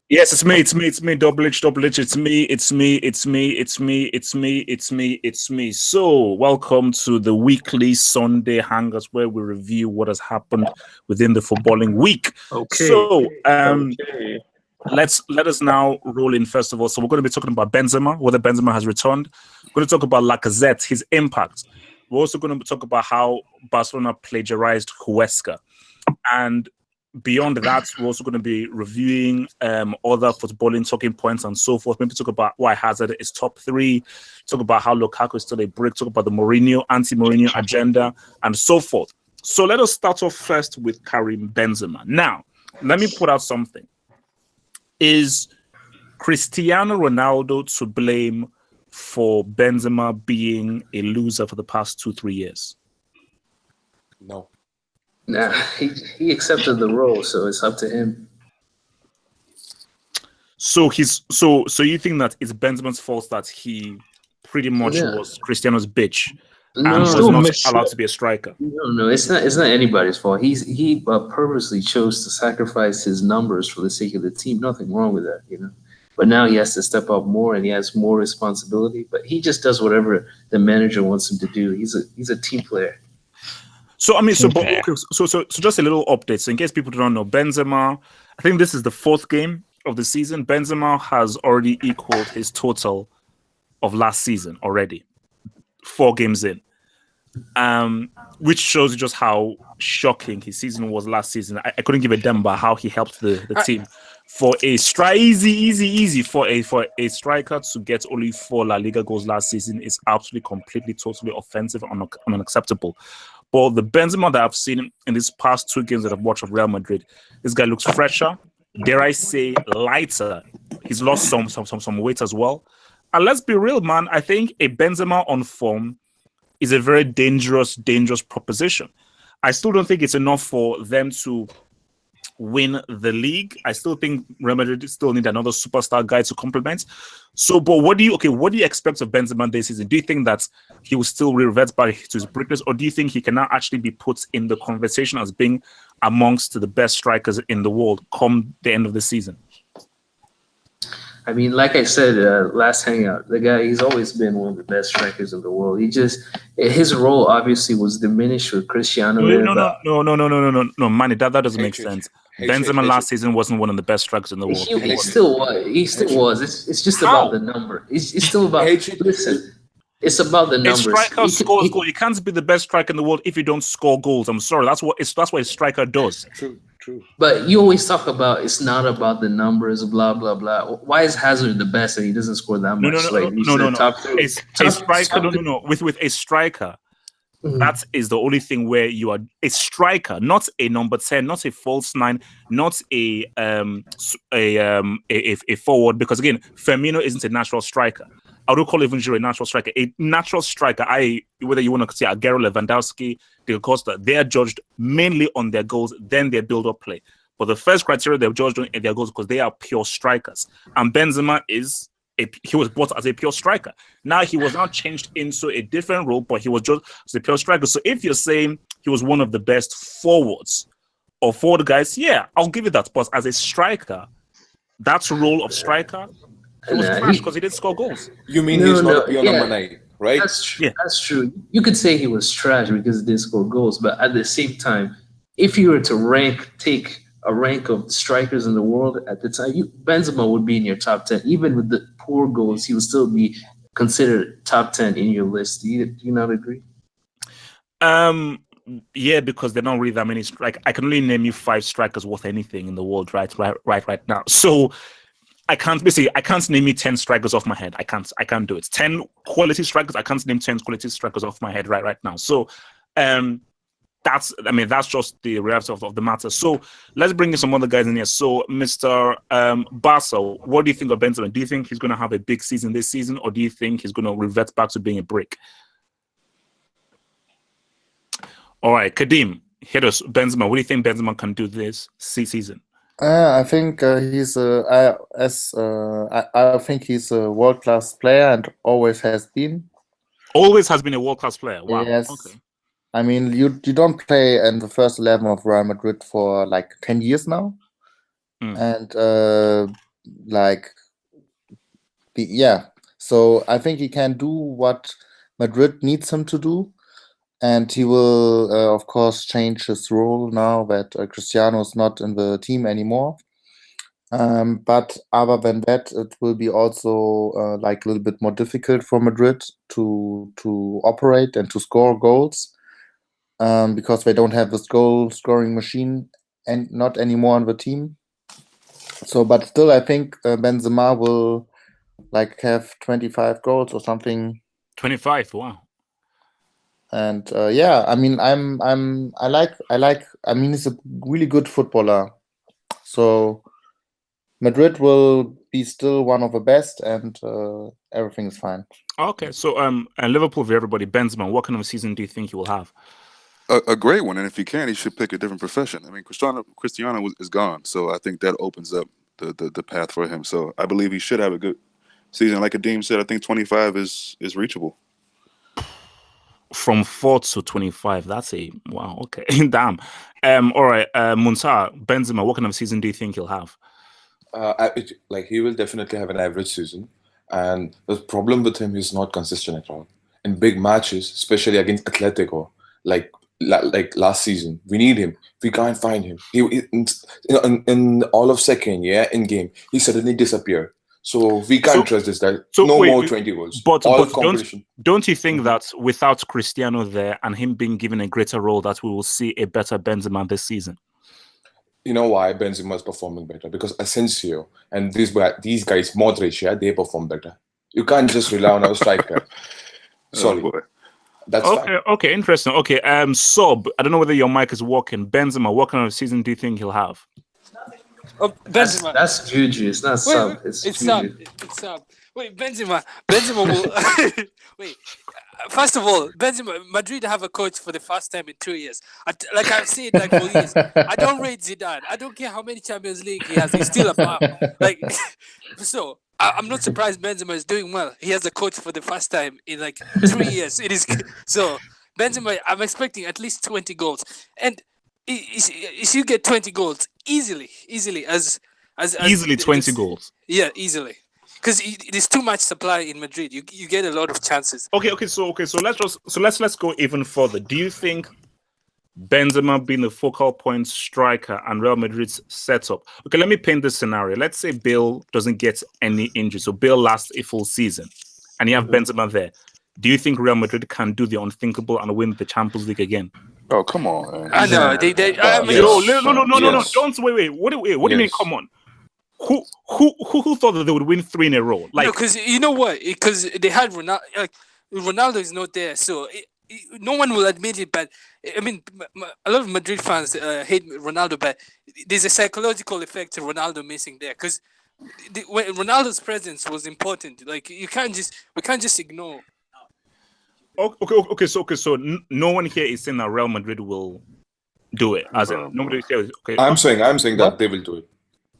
Yes, it's me, double H, it's me. So, welcome to the weekly Sunday hangers where we review what has happened within the footballing week. Okay. So, let us now roll in first of all. So, we're going to be talking about Benzema, whether Benzema has returned. We're going to talk about Lacazette, his impact. We're also going to talk about how Barcelona plagiarized Huesca. And beyond that, we're also going to be reviewing other footballing talking points and so forth. Maybe talk about why Hazard is top 3, talk about how Lukaku is still a brick, talk about the Mourinho, anti-Mourinho agenda, and so forth. So let us start off first with Karim Benzema. Now, let me put out something. Is Cristiano Ronaldo to blame for Benzema being a loser for the past 2-3 years? No. Nah, he accepted the role, so it's up to him. So you think that it's Benzema's fault that he pretty much was Cristiano's bitch and was not allowed to be a striker? No, it's not anybody's fault. He purposely chose to sacrifice his numbers for the sake of the team. Nothing wrong with that, you know. But now he has to step up more and he has more responsibility. But he just does whatever the manager wants him to do. He's a team player. So I mean, so just a little update. So in case people don't know, Benzema, I think this is the 4th game of the season. Benzema has already equaled his total of last season already, 4 games in, which shows you just how shocking his season was last season. I couldn't give a damn about how he helped the team. For a easy for a striker to get only 4 La Liga goals last season is absolutely, completely, totally offensive and unacceptable. But the Benzema that I've seen in these past 2 games that I've watched of Real Madrid, this guy looks fresher, dare I say, lighter. He's lost some weight as well. And let's be real, man. I think a Benzema on form is a very dangerous proposition. I still don't think it's enough for them to win the league. I still think Real Madrid still need another superstar guy to complement. So, but what do you expect of Benzema this season? Do you think that he will still revert back to his brickness, or do you think he can now actually be put in the conversation as being amongst the best strikers in the world come the end of the season? I mean, like I said last hangout, the guy, he's always been one of the best strikers in the world. His role obviously was diminished with Cristiano. No, Manny, that doesn't make sense. Benzema last season wasn't one of the best strikers in the world. He still was. He still was. It's just about the number. It's still about. Listen, it's about the numbers. A striker scores goals. You can't be the best striker in the world if you don't score goals. I'm sorry. That's what a striker does. True. But you always talk about it's not about the numbers, blah blah blah. Why is Hazard the best and he doesn't score that much? No. Top 3. A striker, no. With a striker, that is the only thing where you are a striker, not a number 10, not a false 9, not a forward. Because again, Firmino isn't a natural striker. I would call even Giroud a natural striker. A natural striker, whether you want to say Aguero, Lewandowski, Diego Costa, they are judged mainly on their goals, then their build-up play. But the first criteria they're judged on their goals because they are pure strikers. And Benzema he was brought as a pure striker. Now he was now changed into a different role, but he was just as a pure striker. So if you're saying he was one of the best forwards or forward guys, yeah, I'll give you that. But as a striker, that role of striker, he was trash because he didn't score goals. You mean he's not a pure number 9, right? That's true. Yeah. That's true. You could say he was trash because he didn't score goals, but at the same time, if you were to take a rank of strikers in the world at the time, Benzema would be in your top 10. Even with the poor goals, he would still be considered top 10 in your list. Do you not agree? Yeah, because they're not really that many. I can only name you 5 strikers worth anything in the world right now. So I can't name you 10 strikers off my head. I can't do it. 10 quality strikers. I can't name 10 quality strikers off my head right now. So that's just the reality of the matter. So let's bring in some other guys in here. So Mr. Barca, what do you think of Benzema? Do you think he's going to have a big season this season, or do you think he's going to revert back to being a brick? All right, Kadim, hit us. Benzema, what do you think Benzema can do this season? I think he's I think he's a world-class player and always has been. Always has been a world-class player. Wow. Yes. Okay. I mean, you don't play in the first 11 of Real Madrid for like 10 years now, and So I think he can do what Madrid needs him to do, and he will, of course, change his role now that Cristiano is not in the team anymore. But other than that, it will be also a little bit more difficult for Madrid to operate and to score goals, because they don't have this goal scoring machine and not anymore on the team. So, but still, I think Benzema will have 25 goals or something. 25, wow. And I mean, he's a really good footballer. So Madrid will be still one of the best, and everything is fine. Okay, so and Liverpool, for everybody, Benzema, what kind of season do you think he will have? A great one, and if he can, he should pick a different profession. I mean, Cristiano is gone, so I think that opens up the path for him. So I believe he should have a good season. Like Adeem said, I think 25 is reachable. From 4 to 25, that's a wow. Okay, damn. All right, Munsar, Benzema, what kind of season do you think he'll have? He will definitely have an average season, and the problem with him is not consistent at all. In big matches, especially against Atletico, like last season, we need him. We can't find him. In all of second, in game, he suddenly disappeared. So we can't trust this guy. So more 20 goals. But competition. Don't you think that without Cristiano there and him being given a greater role, that we will see a better Benzema this season? You know why Benzema is performing better? Because Asensio and these guys, Modric, they perform better. You can't just rely on our striker. Sorry. That's fine. Okay, interesting. Okay, Sob, I don't know whether your mic is working. Benzema, what kind of season do you think he'll have? Oh, Benzema. That's Juju. It's not Sub. It's Sub. It's Sub. Wait, Benzema will. Wait. First of all, Madrid have a coach for the first time in 2 years. I've said for years. I don't rate Zidane. I don't care how many Champions League he has. He's still a bomb. So I'm not surprised Benzema is doing well. He has a coach for the first time in 3 years. It is so Benzema. I'm expecting at least 20 goals, and if you get 20 goals easily as easily 20 goals. Yeah, easily. Because there's too much supply in Madrid. You get a lot of chances. So let's go even further. Do you think Benzema being the focal point striker and Real Madrid's setup? Okay, let me paint this scenario. Let's say Bale doesn't get any injury, so Bale lasts a full season, and you have Benzema there. Do you think Real Madrid can do the unthinkable and win the Champions League again? Oh, come on, man. I know. No. Don't wait. What do you mean? Come on. Who thought that they would win 3 in a row? Because you know what? Because they had Ronaldo. Ronaldo is not there, so no one will admit it. But I mean, a lot of Madrid fans hate Ronaldo, but there's a psychological effect to Ronaldo missing there. Because when Ronaldo's presence was important. We can't just ignore. Okay. So no one here is saying that Real Madrid will do it. As nobody says. Okay. I'm saying that they will do it.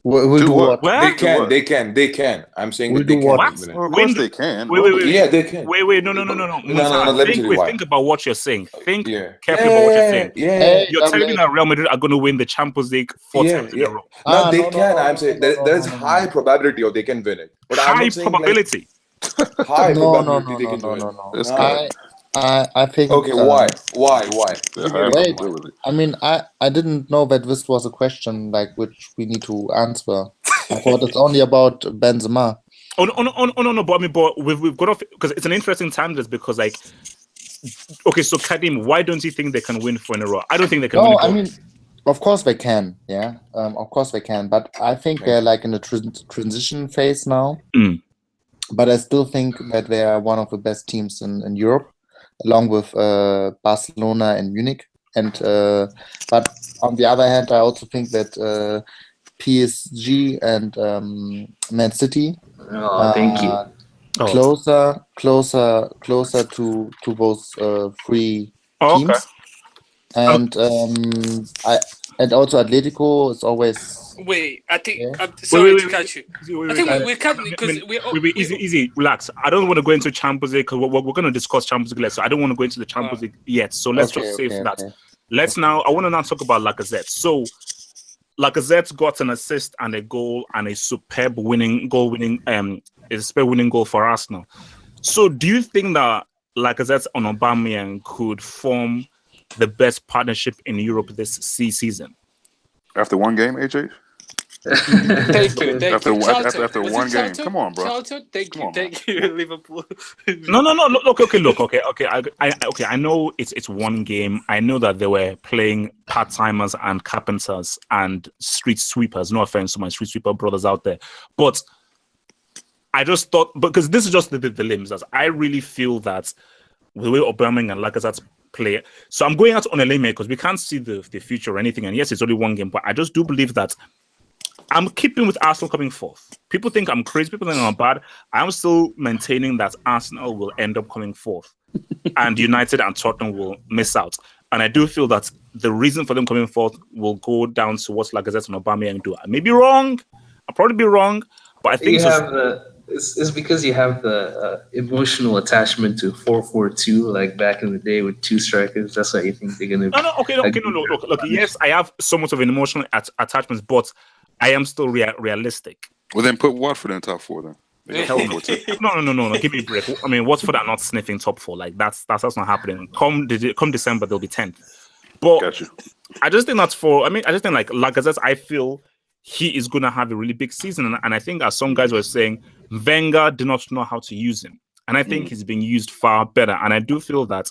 We'll do what? They can. I'm saying we'll that they do can. what? Well, of course they can. Wait. Yeah, they can. Wait. No. Think about what you're saying. Think carefully about what you're saying. You're telling me that Real Madrid are going to win the Champions League 4 times in a row. No, they can. I'm saying there is high probability of they can win it. But high probability. High probability they can do it. No. I think. Okay, why? Wait, I mean, I didn't know that this was a question which we need to answer. I thought it's only about Benzema. Oh no! But we've got off because it's an interesting time. Just because okay, so Kadim, why don't you think they can win 4 in a row? I don't think they can. No, I mean, of course they can. Yeah, of course they can. But I think they're in a transition phase now. But I still think that they are one of the best teams in Europe, along with Barcelona and Munich. And but on the other hand, I also think that PSG and Man City thank you. Closer to those 3 teams. Okay. And and also Atletico is always. Wait, I think I'm sorry to catch you. I think we're cutting because easy, relax. I don't want to go into Champions League because we're going to discuss Champions League later. So I don't want to go into the Champions League yet. So let's just save that. Let's now. I want to now talk about Lacazette. So Lacazette got an assist and a goal and a superb winning goal for Arsenal. So do you think that Lacazette and Aubameyang could form the best partnership in Europe this season? After one game, AJ? Thank you. After Was one it game. Charlton? Come on, bro. Charlton? Thank Come you, on, thank you, Liverpool. No. Okay. I know it's one game. I know that they were playing part timers and carpenters and street sweepers. No offense to my street sweeper brothers out there, but I just thought, because this is just the limbs. I really feel that the way Aubameyang and Lacazette play. So I'm going out on a limb here because we can't see the future or anything. And yes, it's only one game, but I just do believe that I'm keeping with Arsenal coming fourth. People think I'm crazy. People think I'm bad. I'm still maintaining that Arsenal will end up coming fourth, and United and Tottenham will miss out. And I do feel that the reason for them coming fourth will go down to what Lacazette and Aubameyang do. I may be wrong. I'll probably be wrong, but I think it's because you have the emotional attachment to 4-4-2, like back in the day with two strikers. That's why you think they're gonna. No. Look. Yes, I have somewhat of an emotional attachment, but I am still realistic. Well, then put Watford in top four then. No. Give me a break. I mean, Watford are not sniffing top four. Like that's not happening. Come December, they'll be 10th. But Gotcha. I just think that's I just think like Lacazette, I feel he is going to have a really big season. And I think, as some guys were saying, Wenger did not know how to use him. And I think he's being used far better. And I do feel that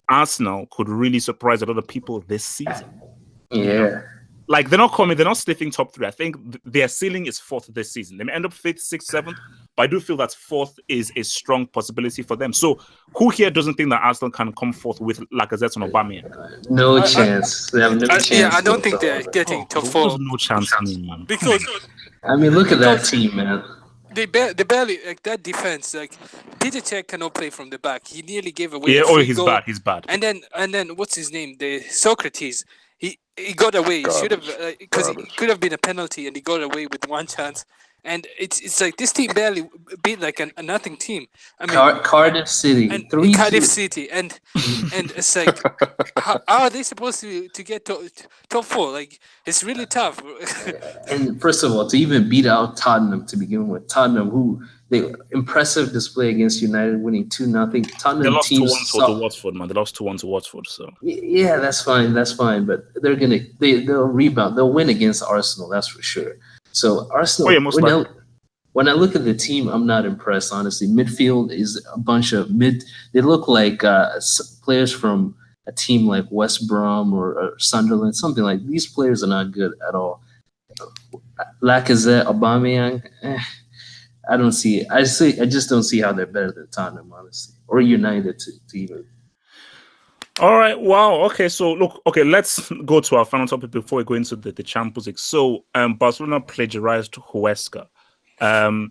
Arsenal could really surprise a lot of people this season. Yeah. Like, they're not sniffing top three. I think their ceiling is fourth this season. They may end up fifth, sixth, seventh, but I do feel that fourth is a strong possibility for them. So, who here doesn't think that Arsenal can come fourth with Lacazette and Aubameyang? No chance. They have no chance. Yeah, I don't think they're getting top four. There's no chance, man. Because I mean, look at that team, man. they barely, like, that defense. Like, Peter Cech cannot play from the back. He nearly gave away. Yeah, a free he's goal. bad. He's bad. And then what's his name? The Socrates. He got away. He should have, because it could have been a penalty, and he got away with one chance. And it's like this team barely beat like a nothing team. I mean, Cardiff City, and 3-2. Cardiff City, and it's like, how are they supposed to get top four? Like, it's really tough. And first of all, to even beat out Tottenham to begin with, Tottenham, who they impressive display against United, winning 2-0. Tottenham They lost 2-1 to Watford, man. They lost 2-1 to Watford. So yeah, that's fine. But they'll rebound. They'll win against Arsenal. That's for sure. So Arsenal. When I look at the team, I'm not impressed, honestly. Midfield is a bunch of They look like players from a team like West Brom or Sunderland, something like. These players are not good at all. Lacazette, Aubameyang, I don't see it. I just don't see how they're better than Tottenham, honestly, or United to even. all right, wow, okay. So let's go to our final topic before we go into the Champions League. So, Barcelona plagiarized Huesca. I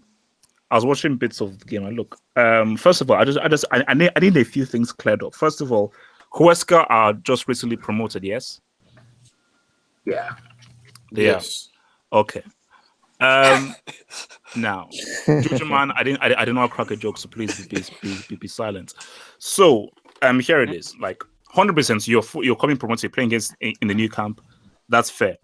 was watching bits of the game. First of all, I need a few things cleared up. First of all, Huesca are just recently promoted. Yes. Yeah. Yes. Okay. Now, Juju man, I didn't know how to crack a joke, so please be silent. So, here it is. Like 100%, you're coming promoted, you're playing against in the new camp. That's fair.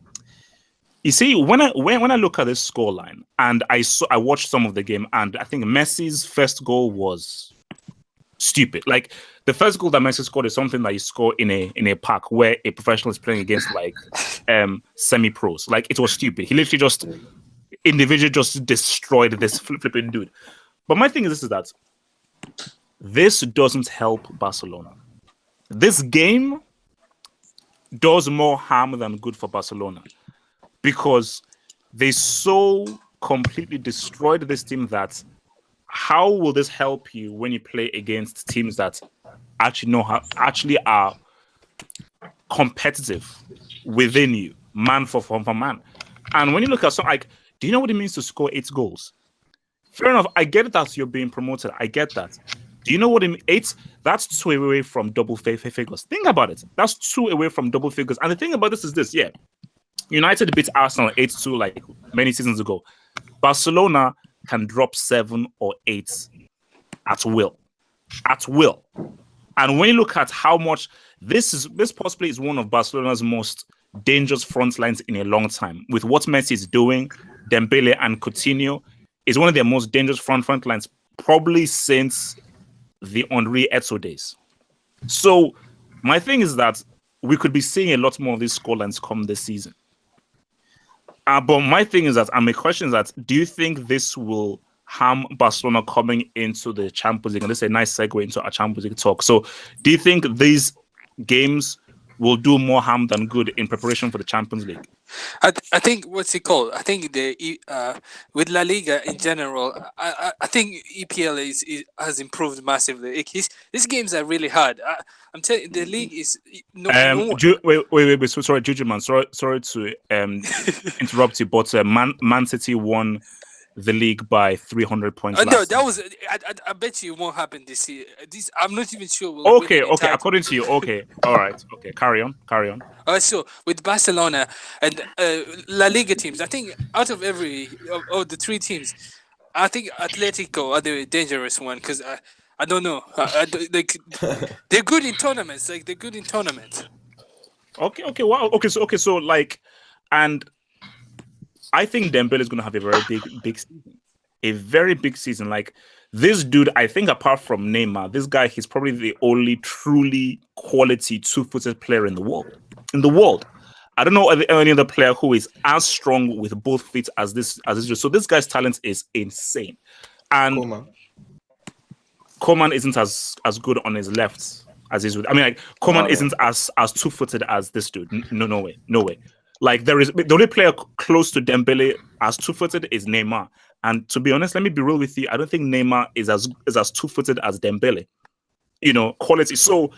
You see, when I look at this scoreline, and I watched some of the game, and I think Messi's first goal was stupid. Like, the first goal that Messi scored is something that you score in a park where a professional is playing against like semi-pros. Like, it was stupid. He literally just individually just destroyed this flipping dude. But my thing is that this doesn't help Barcelona. This game does more harm than good for Barcelona because they so completely destroyed this team that how will this help you when you play against teams that actually are competitive within you, man for man? And when you look at something like, do you know what it means to score 8 goals? Fair enough. I get it that you're being promoted. I get that. Do you know what it means? 8? That's 2 away from double figures. Think about it. That's 2 away from double figures. And the thing about this is this, yeah. United beat Arsenal 8-2 like many seasons ago. Barcelona can drop 7 or 8 at will. At will. And when you look at how much this possibly is one of Barcelona's most dangerous front lines in a long time. With what Messi is doing, Dembele and Coutinho is one of their most dangerous front lines probably since the Henri Eto days. So my thing is that we could be seeing a lot more of these scorelines come this season. But my thing is that, and my question is that, do you think this will harm Barcelona coming into the Champions League? And this is a nice segue into our Champions League talk. So do you think these games will do more harm than good in preparation for the Champions League? I think what's it called? I think with La Liga in general, I think EPL has improved massively. These games are really hard. I'm telling you, the league is wait. So sorry, Juju man. Sorry to interrupt you, but Man City won the league by 300 points. No, that was. I bet you it won't happen this year. I'm not even sure. Okay. According to you, okay, all right, okay. Carry on. So with Barcelona and La Liga teams, I think out of of the three teams, I think Atletico are the dangerous one because I don't know. They're good in tournaments. Okay. Wow. Okay. So like, and I think Dembele is going to have a very big season. A very big season. Like, this dude, I think apart from Neymar, this guy, he's probably the only truly quality two-footed player in the world. I don't know any other player who is as strong with both feet as this dude. So this guy's talent is insane. And Coman isn't as good on his left as he's with. I mean, like, Coman isn't as two-footed as this dude. No way. Like, the only player close to Dembele as two-footed is Neymar. And to be honest, let me be real with you, I don't think Neymar is as two-footed as Dembele. Quality. So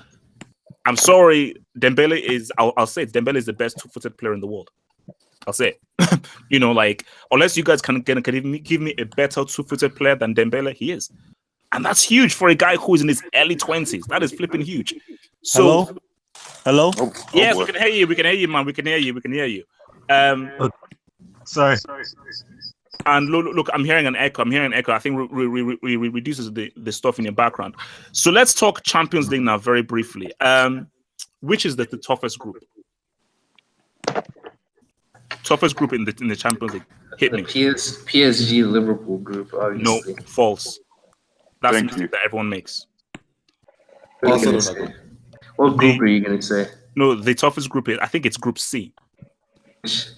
I'm sorry, Dembele is. I'll say it. Dembele is the best two-footed player in the world. I'll say it. Like, unless you guys can give me a better two-footed player than Dembele, he is. And that's huge for a guy who is in his early 20s. That is flipping huge. So. Hello? Yes, we can hear you. We can hear you, man. We can hear you. Sorry. And look, I'm hearing an echo. I think we reduces the stuff in your background. So let's talk Champions League now very briefly. Which is the toughest group? Toughest group in the Champions League. Hit me. PSG Liverpool group, obviously. No, false. That's Thank the mistake that everyone makes. What group are you going to say? No, the toughest group I think it's Group C.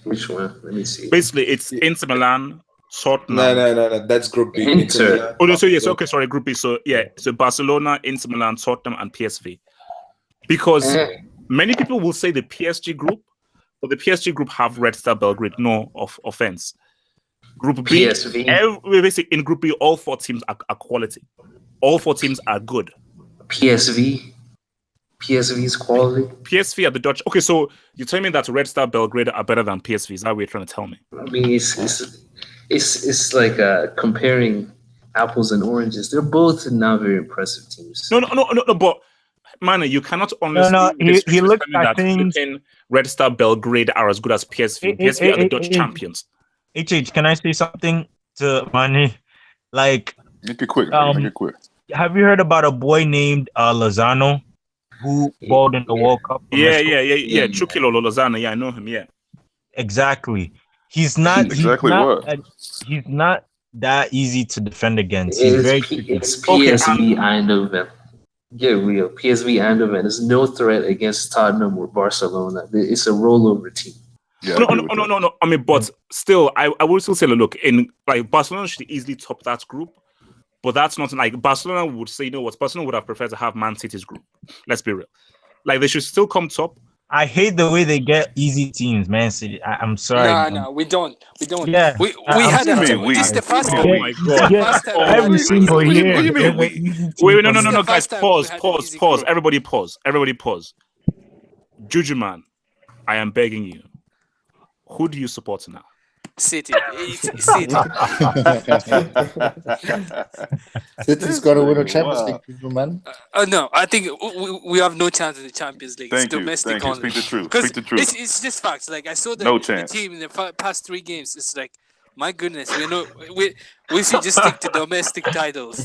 Which one? Let me see. Basically, it's Inter Milan, Tottenham. No. That's Group B. Inter. Oh no, so yes, okay, sorry, Group B. So Barcelona, Inter Milan, Tottenham, and PSV. Because many people will say the PSG group, but the PSG group have Red Star Belgrade. No offense. Group B, basically in Group B, all four teams are quality. All four teams are good. PSV's quality. PSV are the Dutch. Okay, so you're telling me that Red Star Belgrade are better than PSV? Is that what you're trying to tell me? I mean, it's like comparing apples and oranges. They're both not very impressive teams. No. But man, you cannot honestly. He looked at things. Red Star Belgrade are as good as PSV. PSV are the Dutch champions. Can I say something to Mane? Like, make it quick. Make it quick. Have you heard about a boy named Lozano who balled in the World Cup? Yeah. Chukilo Lozano. Yeah, I know him. Yeah, exactly. He's not that easy to defend against. It's PSV Eindhoven. Get real. PSV Eindhoven is no threat against Tottenham or Barcelona. It's a rollover team. Yeah, no. I mean, but still, I would still say, look, in like Barcelona should easily top that group, but that's not like Barcelona would say. You know what? Barcelona would have preferred to have Man City's group. Let's be real. Like, they should still come top. I hate the way they get easy teams, Man City. I'm sorry. No, we don't. Yeah, we had this is the first time. Oh my god! Every single year. What do you mean? Wait, no, guys, pause. Everybody pause. Juju man, I am begging you. Who do you support now? City. It's City. City's got to win a Champions League, man. No, I think we have no chance in the Champions League. Thank it's you. domestic Speak only. the truth. Because Speak the truth. it's just facts. Like, I saw the team in the past 3 games. It's like, my goodness, we should just stick to domestic titles.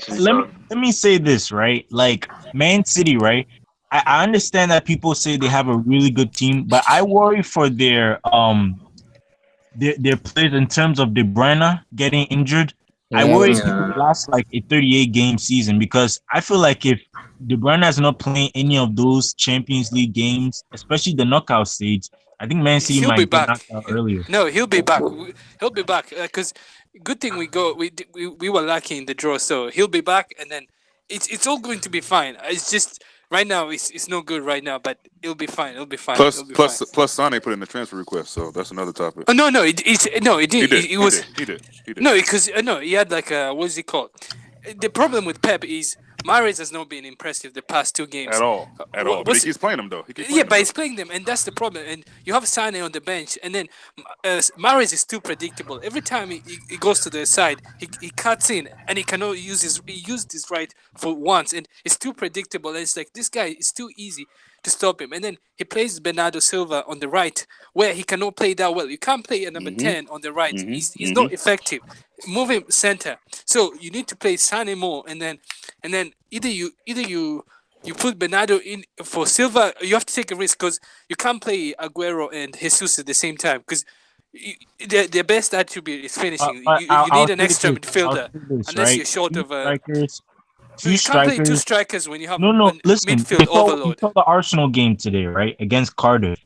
Let me say this, right? Like, Man City, right? I understand that people say they have a really good team, but I worry for their players in terms of De Bruyne getting injured. I worry if Yeah. it lasts like a 38 game season, because I feel like if De Bruyne is not playing any of those Champions League games, especially the knockout stage, I think Man City He'll be might get back. knocked out earlier. No, he'll be back. He'll be back because good thing we were lucky in the draw, so he'll be back, and then it's all going to be fine. It's just right now it's no good right now, but it'll be fine. It'll be fine. Plus, it'll be plus, fine. plus, Sane put in the transfer request, so that's another topic. Oh no, it didn't. He It was did. no, because no, he had like a what is it called? The problem with Pep is Mahrez has not been impressive the past 2 games. At all. But what's- he keeps playing them though. He keeps Yeah, playing but them, he's playing them, and that's the problem. And you have Sane on the bench, and then Mahrez is too predictable. Every time he goes to the side, he cuts in, and he cannot he used his right for once, and it's too predictable. And it's like this guy is too easy to stop him. And then he plays Bernardo Silva on the right, where he cannot play that well. You can't play a number 10 on the right. He's not effective. Move him center. So you need to play Sane more, and then either you put Bernardo in for Silva. You have to take a risk because you can't play Aguero and Jesus at the same time because their best attribute is finishing. You I'll need an say extra this, I'll midfielder say this, unless right? you're short Two of a. strikers. So you Two can't play 2 strikers. strikers when you have No, a listen. midfield You saw overload. the Arsenal game today, right? Against Cardiff.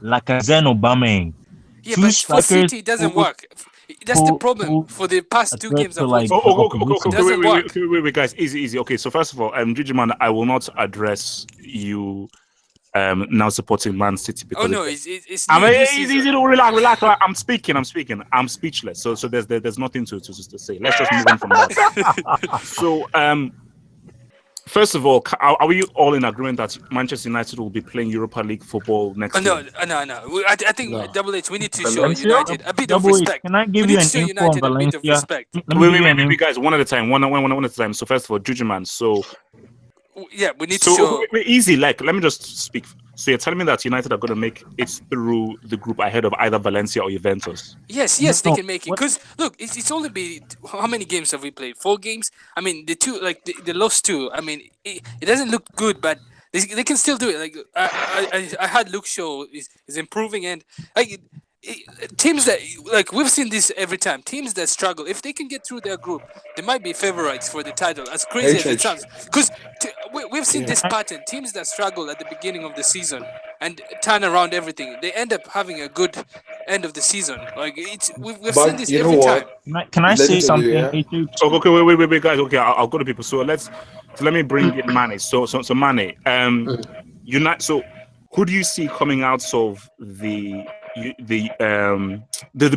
Lacazette, Aubameyang. Yeah, Two but for strikers City it doesn't who- work. That's the who- problem. who For the past a 2 threat games to, I've like, watched, opposition. doesn't work. Wait, guys, easy. Okay, so first of all, Jujuman, I will not address you now supporting Man City because Oh no, it's I mean, new it's season. easy to relax. I'm speaking. I'm speechless. So there's nothing to say. Let's just move on from that. So first of all, are we all in agreement that Manchester United will be playing Europa League football next No. year? I think No. Double H. We need to show Valencia? United a bit of Double H, respect. can I give We you need an to show info on United a bit of Valencia? respect. Let me give you an Wait, info. guys, one at a time. One at a time. So first of all, Jujuman. So Yeah, we need to show. easy. Like, let me just speak. So you're telling me that United are going to make it through the group ahead of either Valencia or Juventus? Yes, they No, can make it. what- Because look, it's only been how many games have we played? 4 games. I mean, the 2 like the lost 2. I mean, it doesn't look good, but they can still do it. Like I had Luke Shaw is improving, and like teams that like we've seen this every time. Teams that struggle, if they can get through their group, they might be favorites for the title. As crazy as it sounds, because we've seen this pattern. Teams that struggle at the beginning of the season and turn around everything, they end up having a good end of the season. Like we've seen this every time. Can I Let say me tell something? you, yeah. H.H.? Okay, wait, guys. Okay, I'll go to people. So let me bring in Mane. So Mane, So who do you see coming out of the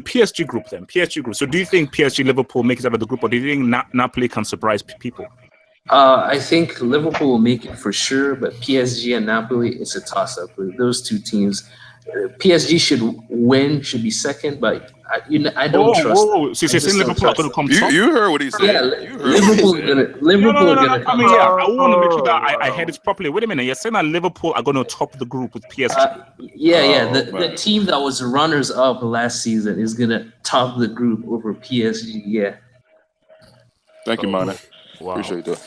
PSG group then? PSG group. So do you think PSG Liverpool make it out of the group, or do you think Napoli can surprise people? I think Liverpool will make it for sure, but PSG and Napoli, it's a toss-up. Those 2 teams, PSG should be second, but I don't trust them. So you're saying Liverpool are going to come top? You heard what he said. Yeah, Liverpool No. gonna come I mean, top. I want to make sure that I heard it properly. Wait a minute. You're saying that Liverpool are going to top the group with PSG? The team that was runners up last season is gonna top the group over PSG. Yeah. Thank you, Mane. Wow. Appreciate that.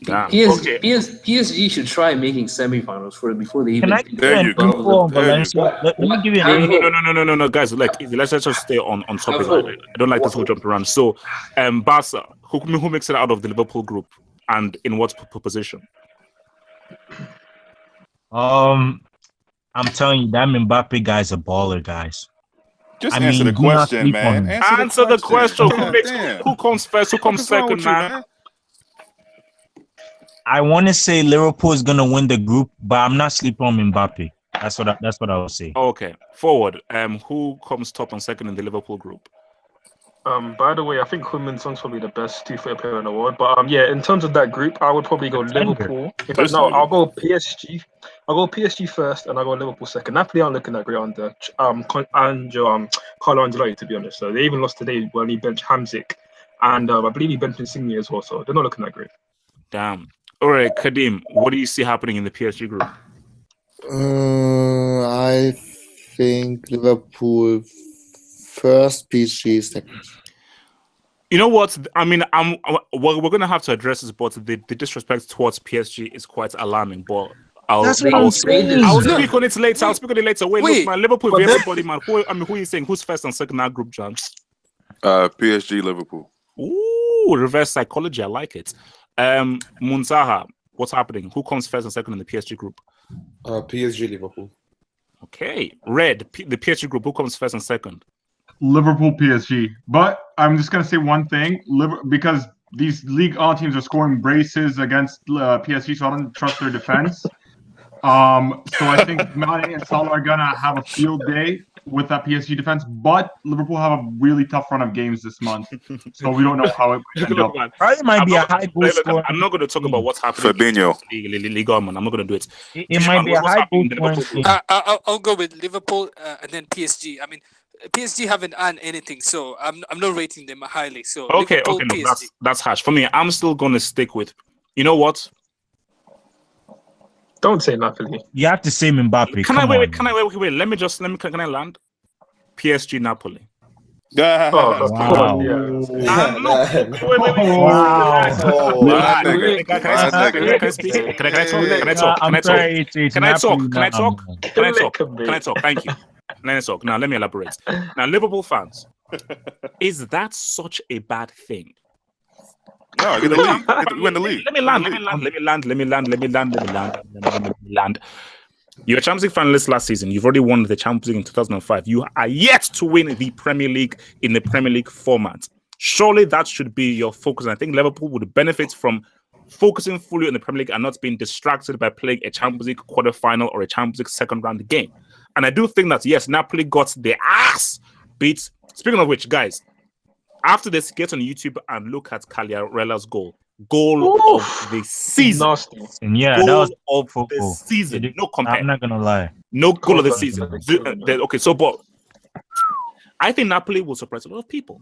Damn. PSG should try making semifinals before they even. Can I give There you you an go. info on There you Valencia? Let me give you an info. No, guys. Like, easy. Let's just stay on topic. I don't like this whole jump around. So, Barca, who makes it out of the Liverpool group, and in what position? I'm telling you, that Mbappe guy's a baller, guys. Just I answer mean, the do not question, sleep man. on him. Answer the question. God damn. Who comes first? Who comes What's wrong second, with you, man? I want to say Liverpool is gonna win the group, but I'm not sleeping on Mbappe. That's what I will say. Okay. Forward. Who comes top and second in the Liverpool group? By the way, I think Heung-min Son's probably the best 2-foot player in the world. But yeah, in terms of that group, I would probably go Liverpool. In fact, no, I'll go PSG. I'll go PSG first, and I'll go Liverpool second. Napoli aren't looking that great under Carlo Ancelotti, to be honest. So they even lost today when he benched Hamzik, and I believe he benched Insigne as well. So they're not looking that great. Damn. All right, Kadim, what do you see happening in the PSG group? I think Liverpool first, PSG second. You know what? I mean, we're going to have to address this, but the disrespect towards PSG is quite alarming. But That's what I I'm will saying. I will speak on it later. I'll speak on it later. Wait, Wait. look, man, Liverpool, But then- everybody, man. Who are you saying? Who's first and second in that group, John? PSG, Liverpool. Ooh, reverse psychology. I like it. Munzaha, what's happening? Who comes first and second in the PSG group? PSG, Liverpool. Okay, Red, the PSG group. Who comes first and second? Liverpool, PSG. But I'm just gonna say one thing, because these League 1 teams are scoring braces against PSG, so I don't trust their defense. So I think Mane and Salah are gonna have a field day with that PSG defense. But Liverpool have a really tough run of games this month, so we don't know how it might end up. Probably might be a high goal scorer. I'm not going to talk about what's happening. Fabinho. in Ligue 1, man. I'm not going to do it. It might be a What's high happening goal in the scoring Liverpool game. group? I'll go with Liverpool and then PSG. I mean, PSG haven't earned anything, so I'm not rating them highly. So Okay, Liverpool, okay, no, PSG. that's harsh. For me, I'm still going to stick with, you know what? Don't say Napoli. You have to say Mbappe. Can I Come wait? on, Can I wait? Let me can I land? PSG Napoli. Oh, Wow. yeah. Look, wait. Wow. My nigga. Can I speak? Can I talk? I'm sorry. It's Can I talk? Napoli Can I now, talk? man. Can I talk? Can I talk? Thank you. Let me talk. Now, let me elaborate. Now, Liverpool fans, is that such a bad thing? No, get the league. Win the league. Let me land. You're a Champions League finalist last season. You've already won the Champions League in 2005. You are yet to win the Premier League in the Premier League format. Surely that should be your focus. And I think Liverpool would benefit from focusing fully on the Premier League and not being distracted by playing a Champions League quarterfinal or a Champions League second round game. And I do think that, yes, Napoli got their ass beat. Speaking of which, guys, after this, get on YouTube and look at Cagliarella's goal of the season. Nasty. And yeah, Goal that was of the football. season. No compare. I'm not gonna lie. No goal of the Goal season. of the season. Okay, so but I think Napoli will surprise a lot of people.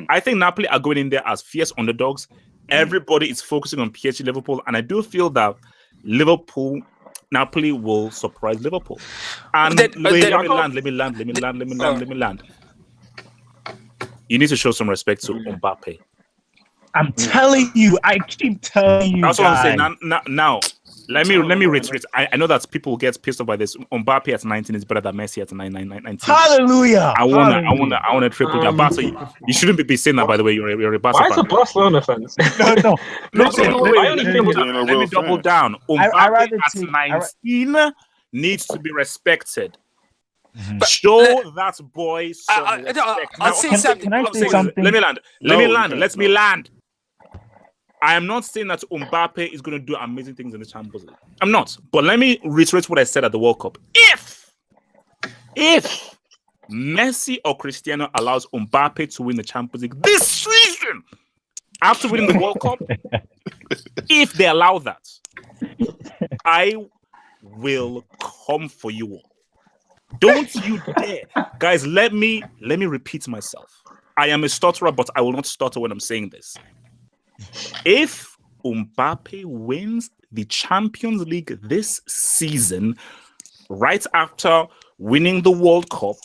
I think Napoli are going in there as fierce underdogs. Everybody is focusing on PSG Liverpool, and I do feel that Napoli will surprise Liverpool. And let me land. You need to show some respect to Mbappe. I'm telling you. I keep telling you. That's what I'm guys. saying. Now, let me reiterate. I know that people get pissed off by this. Mbappe at 19 is better than Messi at 19. Hallelujah. I wanna triple that. Barca, you shouldn't be saying that. By the way, you're a Barca Why is fan. a Barcelona fan? No. Listen, I only think let me double down. I Mbappe rather at take- 19 needs to be respected. Mhm. Show that boy some respect. I'll say something. Can I I'm say saying- something? Let me land. No, Let you me can't. land. I am not saying that Mbappe is going to do amazing things in the Champions League. I'm not. But let me reiterate what I said at the World Cup. If Messi or Cristiano allows Mbappe to win the Champions League this season, after winning the World Cup, if they allow that, I will come for you all. Don't you dare. Guys, let me repeat myself. I am a stutterer, but I will not stutter when I'm saying this. If Mbappe wins the Champions League this season, right after winning the World Cup,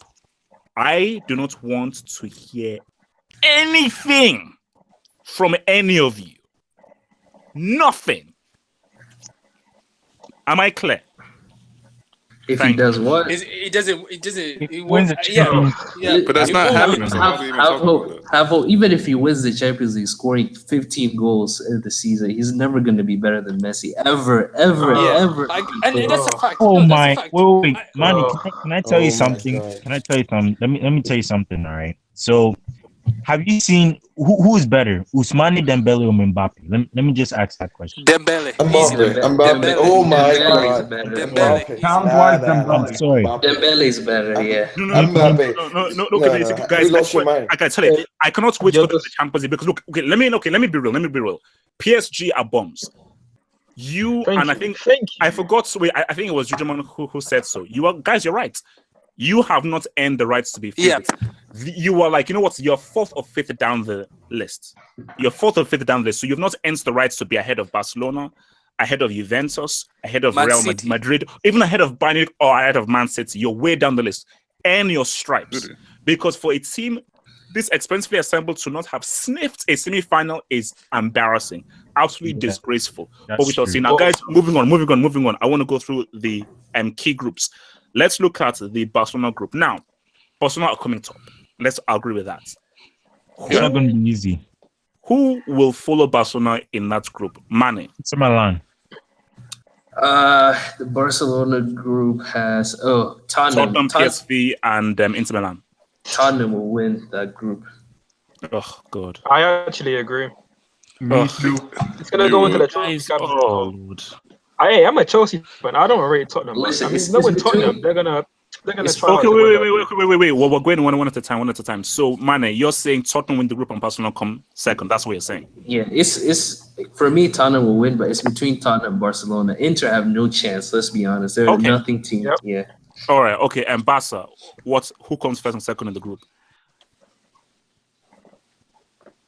I do not want to hear anything from any of you. Nothing. Am I clear? If Thank he does what? It doesn't. He It wins the Champions yeah. But that's It not won't happening, win. so why do you even talk about that? Even if he wins the Champions League, scoring 15 goals in the season, he's never going to be better than Messi ever. Like, and that's a fact. Oh No, that's a my! fact. Wait, I- Manny, can I tell Oh you my something? God. Can I tell you something? Let me tell you something. All right. So, have you seen who is better, Ousmane Dembele or Mbappe? Let me just ask that question. Dembele. Easy. Mbappe. Oh my Dembele's God. better. Dembele. Talent-wise, I'm sorry. Dembele's better, yeah. No. Okay, guys, you lost your mind. I can tell you, I cannot wait for the Champions League because look, okay, let me be real. PSG are bombs. I think I forgot. So I think it was Jujuman who said so. You're right. You have not earned the rights to be favorite. You are like, you know what? You're fourth or fifth down the list. So you've not earned the rights to be ahead of Barcelona, ahead of Juventus, ahead of Man Real City. Madrid, even ahead of Bayern or ahead of Man City. You're way down the list. Earn your stripes. Because for a team this expensively assembled to not have sniffed a semi-final is embarrassing. absolutely disgraceful. That's But we shall true. see. Now, guys, moving on. I want to go through the key groups. Let's look at the Barcelona group. Now, Barcelona are coming top. Let's agree with that. It's not going to be easy. Who will follow Barcelona in that group? Mane. It's Milan. The Barcelona group has Tottenham, PSV, and Inter Milan. Tottenham will win that group. Oh God. I actually agree. Me too. It's gonna go into the Guys, trophy. oh Lord. I'm a Chelsea fan. I don't rate Tottenham. Listen, I mean, it's knowing between- Tottenham, they're gonna it's- try. Okay, wait. Well, we're going one at a time. So, Mane, you're saying Tottenham win the group and Barcelona come second. That's what you're saying. Yeah, it's for me. Tottenham will win, but it's between Tottenham and Barcelona. Inter have no chance. Let's be honest. They're Okay. a nothing team. Yep. Yeah. All right. Okay. And Barca, who comes first and second in the group?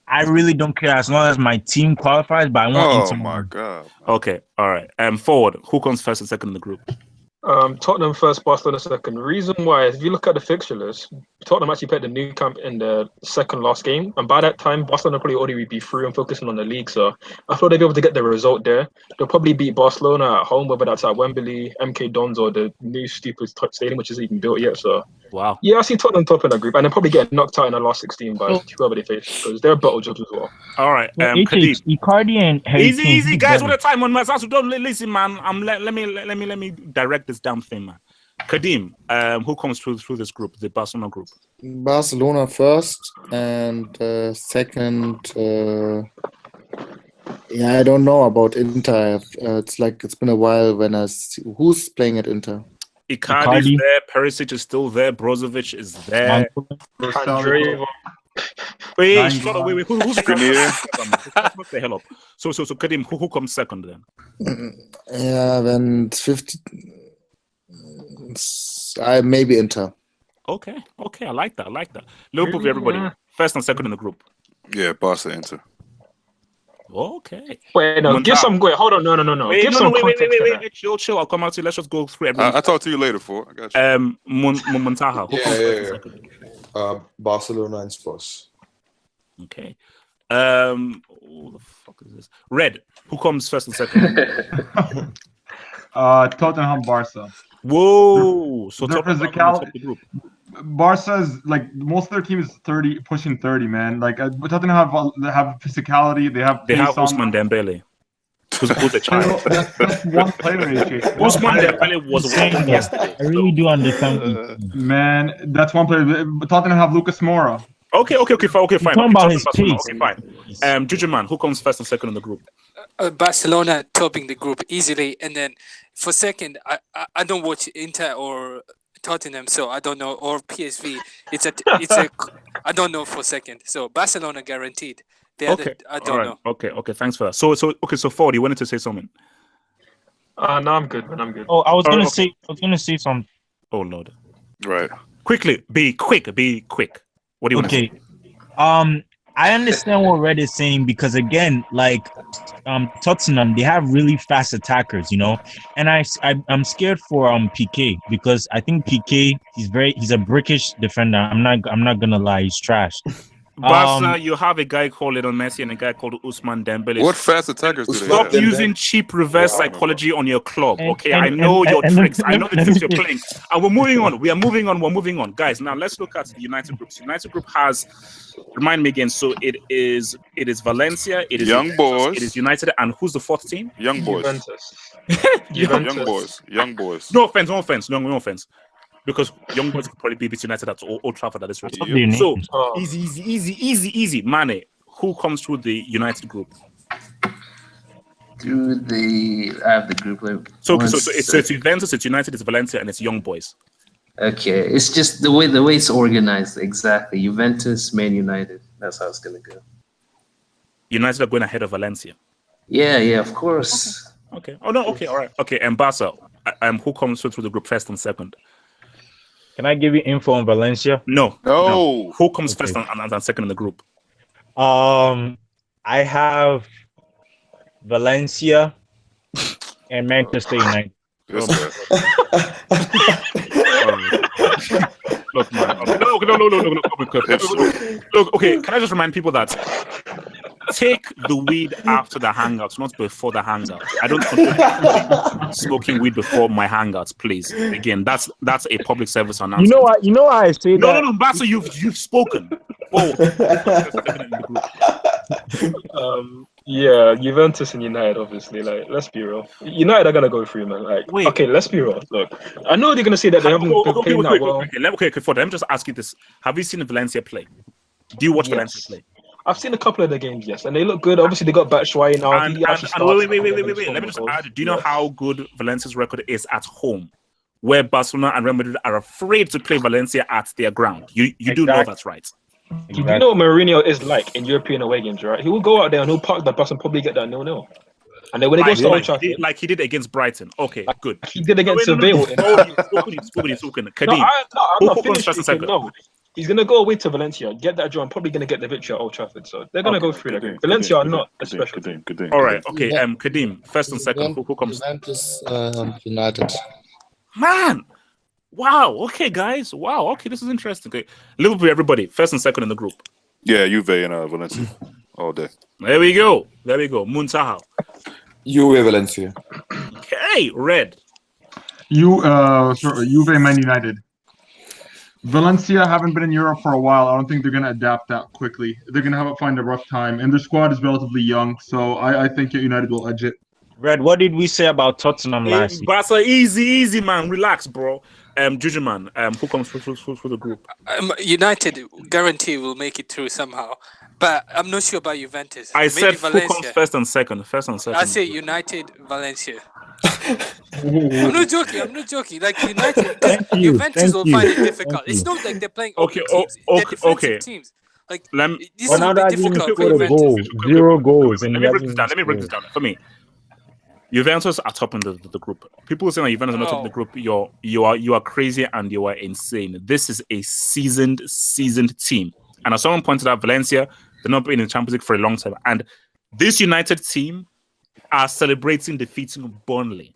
I really don't care as long as my team qualifies, but I want Oh Inter my Milan. God. Okay. All right. Forward, who comes first and second in the group? Tottenham first, Barcelona second. Reason why is if you look at the fixture list, Tottenham actually played the new camp in the second last game, and by that time, Barcelona probably already would be through and focusing on the league. So I thought they'd be able to get the result there. They'll probably beat Barcelona at home, whether that's at Wembley, MK Dons, or the new stupid stadium, which isn't even built yet. So Wow. yeah, I see Tottenham top in that group, and they'll probably get knocked out in the last 16 by whoever they face because they're battle jobs as well. All right. Well, Kadeem. Icardi and Harry Kane, Easy, who's guys. better? One at a time. On my side, so don't listen, man. Let me direct this damn thing, man. Kadeem, who comes through this group, the Barcelona group? Barcelona first and second. I don't know about Inter. It's been a while when who's playing at Inter. Icardi is there. Perisic is still there. Brozovic is there. Andreeva. Wait. Who's Skriniar. What the hell up? So Kadeem, who comes second then? Yeah, then 50. Maybe Inter. Okay, I like that. Liverpool for everybody. First and second in the group. Yeah, Barca Inter. Okay. Wait, no, give some. Wait, hold on, no. Wait, Give some context. wait. Chill. I'll come out to you. Let's just go through everything. I'll talk to you later, for. I got you. Montaha. Who comes first and second? Barcelona and Spurs. Okay. Who the fuck is this? Red. Who comes first and second? Tottenham, Barca. Whoa! So Their Tottenham are physical- on top of the group. Barca's like most of their team is 30, pushing 30, man. Like Tottenham have physicality. They have Ousmane Dembele. Who's a child? That's one player. AJ. Ousmane Dembele was one yesterday. I really do understand. Man, that's one player. But Tottenham have Lucas Moura. Okay, fine. Talking about his pace. Okay, fine. Juju man, who comes first and second in the group? Barcelona topping the group easily, and then for second, I don't watch Inter or Tottenham, so I don't know, or PSV. It's a I don't know for second. So Barcelona guaranteed. I don't know. Okay. Thanks for that. So Ford, you wanted to say something? No, I'm good, man. I'm good. Oh, I was gonna say something. Oh Lord. Right. Quickly, be quick. What do you want to say? I understand what Red is saying because again, like Tottenham, they have really fast attackers, you know, and I'm scared for PK because I think PK he's a brickish defender. I'm not gonna lie, he's trash. Barca, you have a guy called Lionel Messi and a guy called Ousmane Dembele. What fast attackers do they Stop have? using cheap reverse psychology on your club, okay? I and- know your and- tricks. I and- know the tricks you're playing. And we're moving on. We're moving on. Guys, now let's look at the United groups. United group has, remind me again, so it is Valencia, it is Young boys. it is United, and who's the fourth team? Young boys. Juventus. Young boys. No offense. Because Young Boys could probably beat United at Old Trafford at this rate. So easy. Mane, who comes through the United group? I have the group. So it's Juventus, it's United, it's Valencia, and it's Young Boys. Okay, it's just the way it's organized. Exactly, Juventus, Man United. That's how it's gonna go. United are going ahead of Valencia. Yeah, of course. Okay. Oh no. Okay. All right. Okay. And Barca, who comes through the group first and second? Can I give you info on Valencia? No. No. Who comes first and second in the group? I have Valencia and Manchester United. This guy. Look, man. Okay. No. Look. Okay. Can I just remind people that take the weed after the hangouts, not before the hangouts. I don't condone smoking weed before my hangouts, please. Again, that's a public service announcement. You know why I say that? No, Basso, you've spoken. Oh, Yeah, Juventus and United, obviously. Like, let's be real. United are gonna go through, man. Like, Wait. okay, let's be real. Look, I know they're gonna say that they haven't been playing that well. Let me just ask you this: have you seen Valencia play? Do you watch Valencia play? I've seen a couple of the games, yes, and they look good. Obviously, they got Batshuayi now. And wait. Let me just add. Do you know how good Valencia's record is at home, where Barcelona and Real Madrid are afraid to play Valencia at their ground? You do know that's right. You know what Mourinho is like in European away games, right? He will go out there and he'll park the bus and probably get that 0-0. And then when he goes to Old Trafford, like he did against Brighton. Okay, good. He did against Seville. Kadeem, I'm not finished. No, he's gonna go away to Valencia, get that draw, and probably gonna get the victory at Old Trafford. So they're gonna go through that game. Valencia are not a special team. All right, okay. Kadeem, first and second. Who comes? Juventus, United. Man. Wow. Okay, guys. Wow. Okay, this is interesting. Okay, Liverpool, everybody. First and second in the group. Yeah, Juve and Valencia all day. There we go. Muntaha. Juve, Valencia. Okay, Red. Juve, Man United. Valencia haven't been in Europe for a while. I don't think they're going to adapt that quickly. They're going to find a rough time, and their squad is relatively young, so I think United will edge it. Red, what did we say about Tottenham last season? Barca, easy, man. Relax, bro. Juju, man. Who comes for the group? United guarantee will make it through somehow, but I'm not sure about Juventus. I Maybe said Valencia. who comes first and second. I say United, Valencia. I'm not joking. Like United, Juventus will find it difficult. It's not like they're playing teams. They're defensive teams. Like this will be difficult for Juventus. 0 goals. Let me break this down. For me, Juventus are top in the group. People saying that Juventus are not top in the group. You are crazy and you are insane. This is a seasoned team. And as someone pointed out, Valencia, they've not been in the Champions League for a long time. And this United team are celebrating defeating Burnley,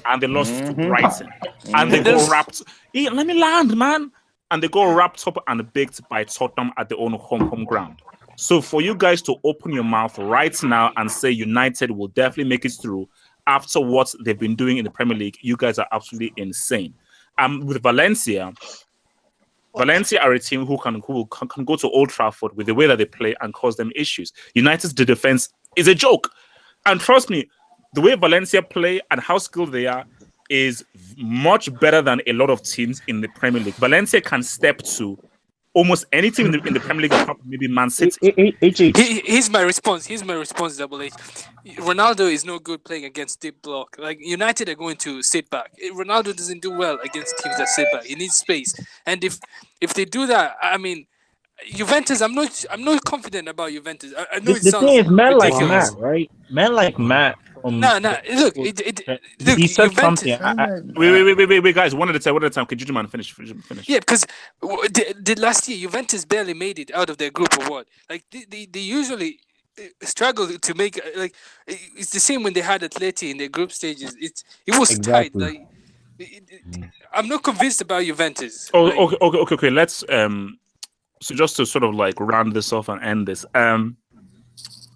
and they lost to Brighton. And they go wrapped. Hey, let me land, man. And they go wrapped up and baked by Tottenham at their own home ground. So for you guys to open your mouth right now and say United will definitely make it through after what they've been doing in the Premier League, you guys are absolutely insane. With Valencia are a team who can go to Old Trafford with the way that they play and cause them issues. United's defense is a joke. And trust me, the way Valencia play and how skilled they are is much better than a lot of teams in the Premier League. Valencia can step to almost any team in the Premier League, apart from maybe Man City. Here's my response, Double H. Ronaldo is no good playing against deep block. Like United are going to sit back. Ronaldo doesn't do well against teams that sit back. He needs space. And if they do that, I mean, Juventus, I'm not confident about Juventus. I know the thing is, men like Matt, right? Men like Matt. No. Look, he said Juventus, something. Wait, guys. One at a time. Could you man finish? Yeah, because last year Juventus barely made it out of their group award. Like they usually struggle to make. Like it's the same when they had Atleti in their group stages. It was tight. Like I'm not convinced about Juventus. Okay. Let's So just to sort of like round this off and end this.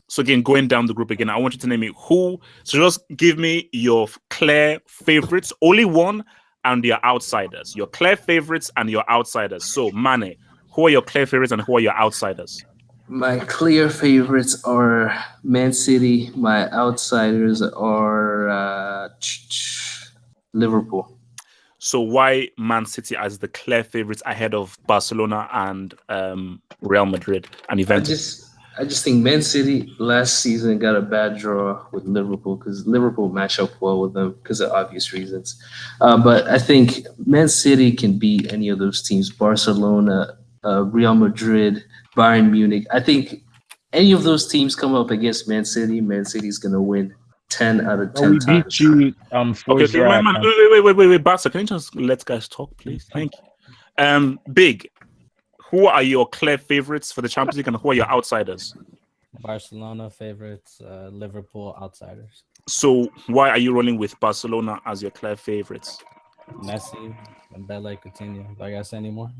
So again, going down the group again, I want you to name me who. So just give me your clear favorites, only one, and your outsiders. Your clear favorites and your outsiders. So Mane, who are your clear favorites and who are your outsiders? My clear favorites are Man City. My outsiders are Liverpool. So why Man City as the clear favorites ahead of Barcelona and Real Madrid and Juventus? I just think Man City last season got a bad draw with Liverpool because Liverpool match up well with them because of obvious reasons. But I think Man City can beat any of those teams, Barcelona, Real Madrid, Bayern Munich. I think any of those teams come up against Man City's going to win 10 out of 10 times. Okay, wait, Barca, can you just let guys talk, please? Thank you. Big. Who are your clear favorites for the Champions League and who are your outsiders? Barcelona favorites, Liverpool outsiders. So why are you rolling with Barcelona as your clear favorites? Messi, Mbele, Coutinho. Do I guess anymore?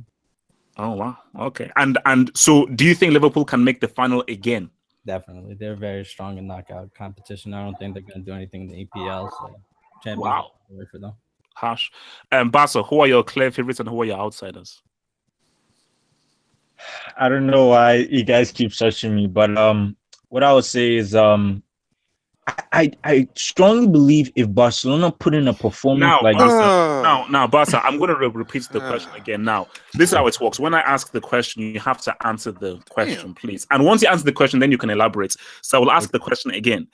Oh wow, okay. And so do you think Liverpool can make the final again Definitely, they're very strong in knockout competition. I don't think they're gonna do anything in the EPL. So Champions Wow. League for them. Harsh. Barca, who are your clear favorites and who are your outsiders? I don't know why you guys keep searching me, but what I would say is I strongly believe if Barcelona put in a performance Now, like Barca, Barca, I'm going to repeat the question again. Now, this is how it works. When I ask the question, you have to answer the question, please. And once you answer the question, then you can elaborate. So I will ask the question again.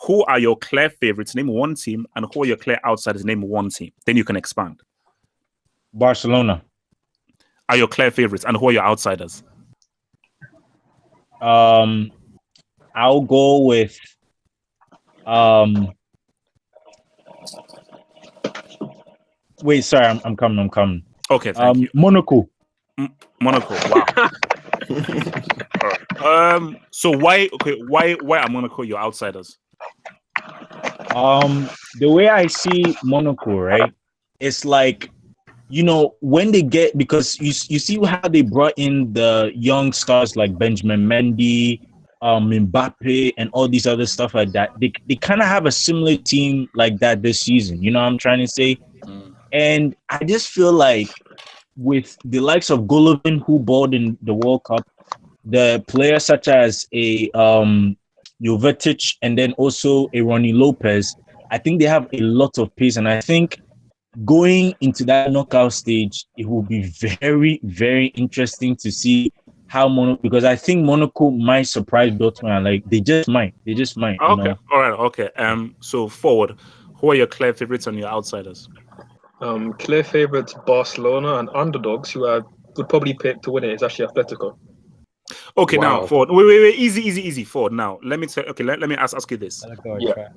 Who are your clear favorites? Name one team. And who are your clear outsiders? Name one team. Then you can expand. Barcelona are your clear favorites, and who are your outsiders? I'll go with Wait, sorry, I'm coming. Okay, thank you. Monaco. Monaco. Wow. So why are Monaco your outsiders? The way I see Monaco, right? It's like, you know, when they get, because you see how they brought in the young stars like Benjamin Mendy, Mbappe, and all these other stuff like that. They kind of have a similar team like that this season. You know what I'm trying to say? And I just feel like with the likes of Golovin, who balled in the World Cup, the players such as a Jovetic and then also a Ronnie Lopez, I think they have a lot of pace. And I think going into that knockout stage, it will be very, very interesting to see how Monaco, because I think Monaco might surprise Dortmund. Like they just might. Okay, you know? All right, okay. So forward, who are your clear favorites and your outsiders? Clear favorites Barcelona, and underdogs who I would probably pick to win it is actually Atletico. Okay, Wow. now forward. Wait, easy. Forward now. Let me tell. Okay, let me ask you this. Yeah.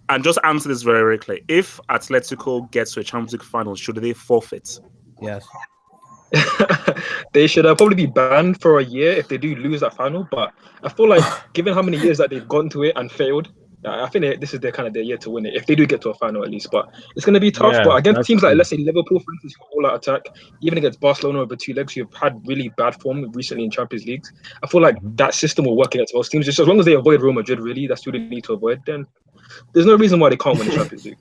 And just answer this very, very clear. If Atletico gets to a Champions League final, should they forfeit? Yes. They should probably be banned for a year if they do lose that final. But I feel like, given how many years that they've gone to it and failed, I think this is their year to win it, if they do get to a final at least. But it's going to be tough. Yeah, but against teams like, true. let's say, Liverpool, for instance, who all-out attack, even against Barcelona over two legs, who have had really bad form recently in Champions League, I feel like that system will work against most teams. Just as long as they avoid Real Madrid, really, that's who they need to avoid, then there's no reason why they can't win the Champions League.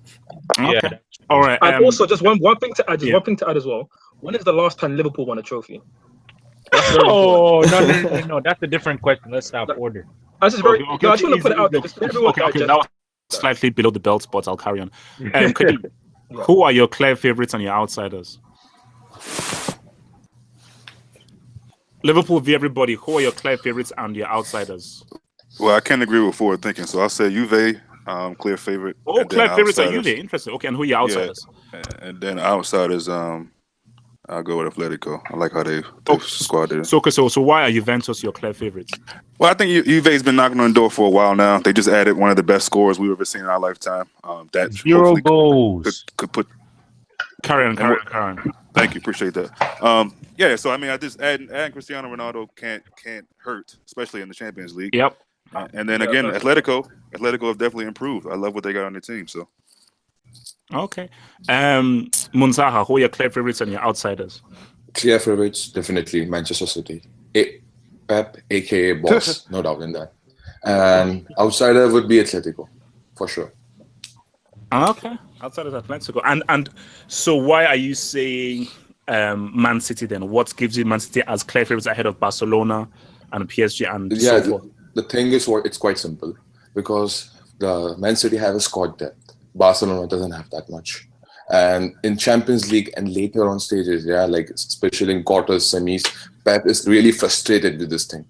Okay. Yeah. All right. And also, just one thing to add, yeah. one thing to add as well. When is the last time Liverpool won a trophy? Oh, no. That's a different question. Let's stop order. I just very. I just want to put it out there. Okay. That was slightly below the belt, but I'll carry on. Kadeem, who are your clear favorites and your outsiders? Liverpool v everybody. Who are your clear favorites and your outsiders? Well, I can't agree with forward thinking, so I'll say Juve, clear favorite. Oh, clear favorites are Juve. Interesting. Okay, and who are your outsiders? Yeah. And then outsiders, I'll go with Atletico. I like how they squad there. So why are Juventus your clear favorites? Well, I think Juve's been knocking on the door for a while now. They just added one of the best scorers we've ever seen in our lifetime. That 0 goals. Could put. Carry on. Thank you, appreciate that. Yeah, so I mean, I just adding Cristiano Ronaldo can't hurt, especially in the Champions League. Yep. And then again, Atletico have definitely improved. I love what they got on their team. So. Okay. Munzaha, who are your clear favorites and your outsiders? Clear favorites, definitely Manchester City. Pep, aka boss, no doubt in that. And outsider would be Atletico, for sure. Okay. Outsiders Atletico. And so why are you saying Man City then? What gives you Man City as clear favorites ahead of Barcelona and PSG and so forth? The thing is, it's quite simple. Because the Man City have a squad depth. Barcelona doesn't have that much. And in Champions League and later on stages, like especially in quarters, semis, Pep is really frustrated with this thing.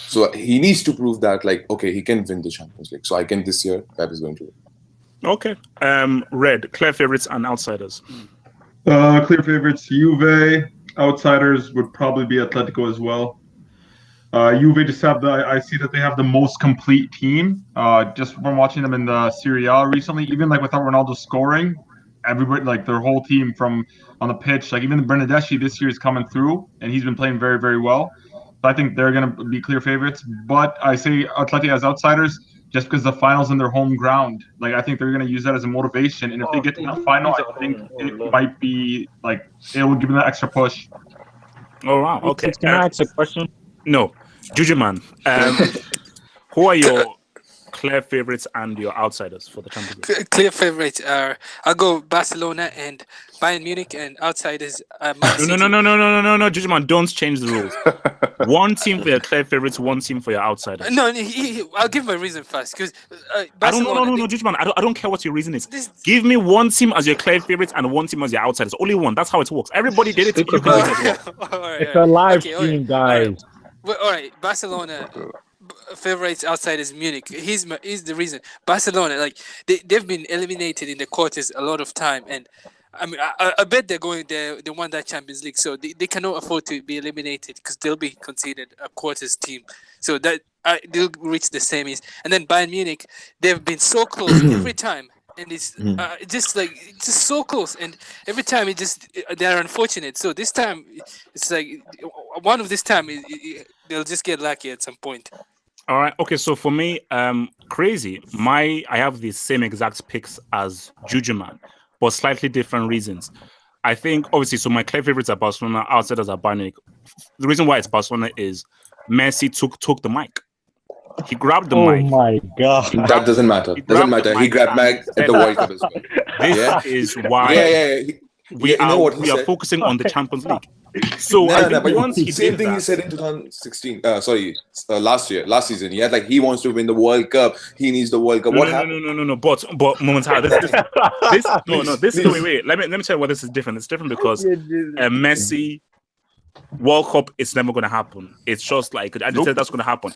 So he needs to prove that, he can win the Champions League. So I think this year, Pep is going to win. Okay. Red, clear favorites and outsiders. Clear favorites, Juve. Outsiders would probably be Atletico as well. Juve just I see that they have the most complete team. Just from watching them in the Serie A recently, even without Ronaldo scoring, everybody, their whole team from on the pitch, even Bernardeschi this year is coming through, and he's been playing very, very well. So I think they're going to be clear favorites. But I say Atleti as outsiders just because the final's in their home ground. I think they're going to use that as a motivation. And if they get to the final, I think it might be it will give them that extra push. Oh, wow. Okay. Can I ask a question? No. Juju man, Who are your clear favorites and your outsiders for the Champions League? Clear favorites are I'll go Barcelona and Bayern Munich, and outsiders Man City. No, Judgment, don't change the rules. One team for your clear favorites, one team for your outsiders. No, I'll give my reason first because No, Judgment. I don't care what your reason is. Give me one team as your clear favorites and one team as your outsiders. Only one. That's how it works. Everybody did it. You can do it as well. It's a live stream, guys. All right, Barcelona. Favorites outside is Munich. He's the reason. Barcelona, like they've been eliminated in the quarters a lot of time, and I mean I bet they won that Champions League, so they cannot afford to be eliminated because they'll be considered a quarters team. So that they'll reach the semis, and then Bayern Munich, they've been so close every time, and it's just so close, and every time they're unfortunate. So this time it's like one of this time they'll just get lucky at some point. All right. Okay. So for me, crazy. I have the same exact picks as Jujuman, but slightly different reasons. I think obviously. So my clear favorites are Barcelona. Outsiders are Bayern Munich. The reason why it's Barcelona is Messi took the mic. He grabbed the mic. Oh my god! That doesn't matter. He grabbed Mag at the World Cup as well. This is why we are focusing on the Champions League. So but once he same did thing that, he said in 2016. Last season. He had like he wants to win the World Cup. He needs the World Cup. What happened? No. But momentarily, this wait. Let me tell you why this is different. It's different because Messi World Cup is never going to happen. It's just like I just said that's going to happen.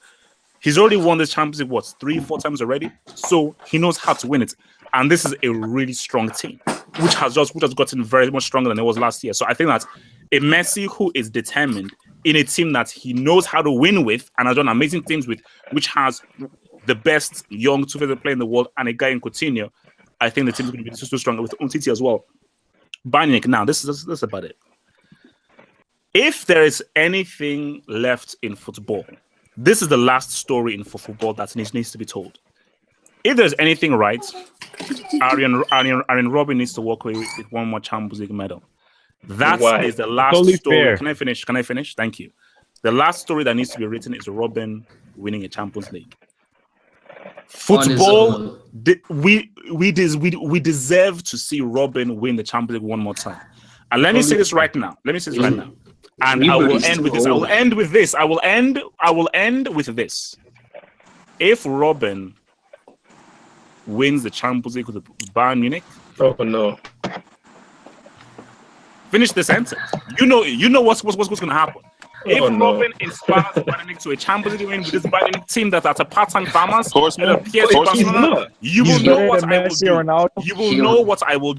He's already won this Champions League 3-4 times already, so he knows how to win it. And this is a really strong team, which has gotten very much stronger than it was last year. So I think that a Messi who is determined in a team that he knows how to win with and has done amazing things with, which has the best young two-faced player in the world and a guy in Coutinho, I think the team is going to be so strong with Umtiti as well. Bayern Munich, now this is about it. If there is anything left in football, this is the last story in football that needs to be told. If there's anything right, Arjen Robben needs to walk away with one more Champions League medal. That is the last story. Fair. Can I finish? Thank you. The last story that needs to be written is Robben winning a Champions League. Football, we deserve to see Robben win the Champions League one more time. And let me say this right now. And I will end with this. I will end with this. If Robben wins the Champions League with Bayern Munich, oh no! Finish the sentence. You know what's going to happen. If Robben inspires Bayern Munich to a Champions League win with this Bayern Munich team that's a part-time farmers, you will know what I will do. You will know what I will